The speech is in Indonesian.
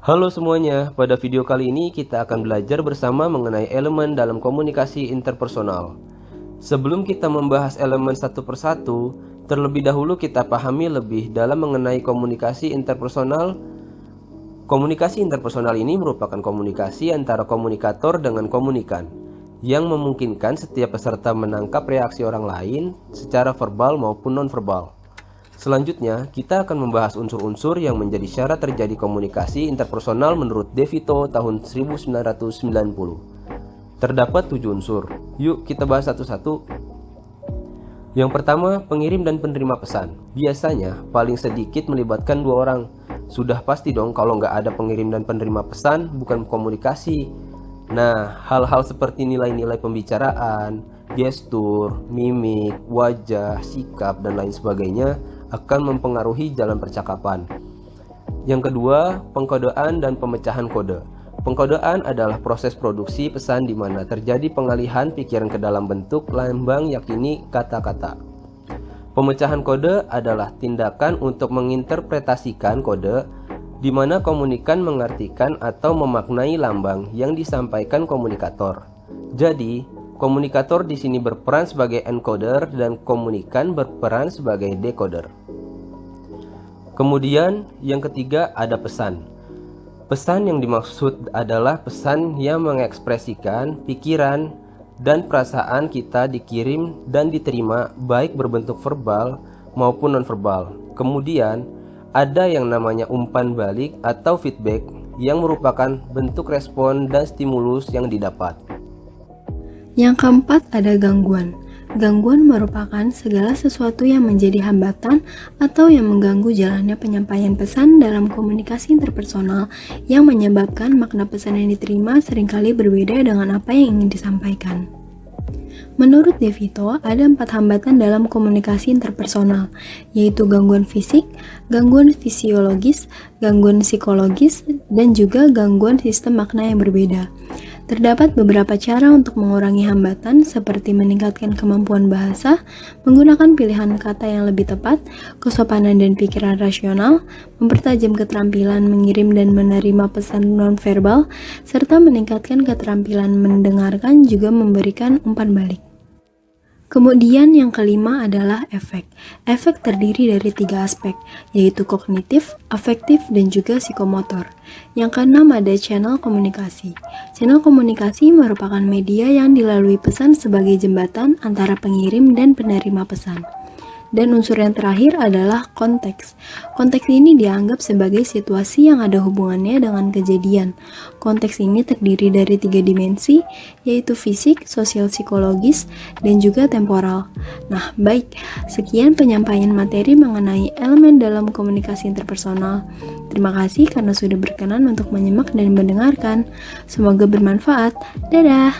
Halo semuanya, pada video kali ini kita akan belajar bersama mengenai elemen dalam komunikasi interpersonal. Sebelum kita membahas elemen satu persatu, terlebih dahulu kita pahami lebih dalam mengenai komunikasi interpersonal. Komunikasi interpersonal ini merupakan komunikasi antara komunikator dengan komunikan, yang memungkinkan setiap peserta menangkap reaksi orang lain secara verbal maupun nonverbal. Selanjutnya, kita akan membahas unsur-unsur yang menjadi syarat terjadi komunikasi interpersonal menurut De Vito tahun 1990. Terdapat 7 unsur. Yuk kita bahas satu-satu. Yang pertama, pengirim dan penerima pesan. Biasanya, paling sedikit melibatkan 2 orang. Sudah pasti dong kalau nggak ada pengirim dan penerima pesan, bukan komunikasi. Nah, hal-hal seperti nilai-nilai pembicaraan, gestur, mimik, wajah, sikap, dan lain sebagainya akan mempengaruhi jalan percakapan. Yang kedua, pengkodean dan pemecahan kode. Pengkodean adalah proses produksi pesan di mana terjadi pengalihan pikiran ke dalam bentuk lambang yakni kata-kata. Pemecahan kode adalah tindakan untuk menginterpretasikan kode di mana komunikan mengartikan atau memaknai lambang yang disampaikan komunikator. Jadi, komunikator di sini berperan sebagai encoder dan komunikan berperan sebagai decoder. Kemudian yang ketiga ada pesan. Pesan yang dimaksud adalah pesan yang mengekspresikan pikiran dan perasaan kita dikirim dan diterima baik berbentuk verbal maupun nonverbal. Kemudian ada yang namanya umpan balik atau feedback yang merupakan bentuk respon dan stimulus yang didapat. Yang keempat ada gangguan. Gangguan merupakan segala sesuatu yang menjadi hambatan atau yang mengganggu jalannya penyampaian pesan dalam komunikasi interpersonal yang menyebabkan makna pesan yang diterima seringkali berbeda dengan apa yang ingin disampaikan. Menurut De Vito, ada 4 hambatan dalam komunikasi interpersonal, yaitu gangguan fisik, gangguan fisiologis, gangguan psikologis, dan juga gangguan sistem makna yang berbeda. Terdapat beberapa cara untuk mengurangi hambatan seperti meningkatkan kemampuan bahasa, menggunakan pilihan kata yang lebih tepat, kesopanan dan pikiran rasional, mempertajam keterampilan mengirim dan menerima pesan nonverbal, serta meningkatkan keterampilan mendengarkan juga memberikan umpan balik. Kemudian yang kelima adalah efek. Efek terdiri dari 3 aspek, yaitu kognitif, afektif, dan juga psikomotor. Yang keenam ada channel komunikasi. Channel komunikasi merupakan media yang dilalui pesan sebagai jembatan antara pengirim dan penerima pesan. Dan unsur yang terakhir adalah konteks. Konteks ini dianggap sebagai situasi yang ada hubungannya dengan kejadian. Konteks ini terdiri dari 3 dimensi, yaitu fisik, sosial psikologis, dan juga temporal. Nah, baik, sekian penyampaian materi mengenai elemen dalam komunikasi interpersonal. Terima kasih karena sudah berkenan untuk menyimak dan mendengarkan. Semoga bermanfaat. Dadah!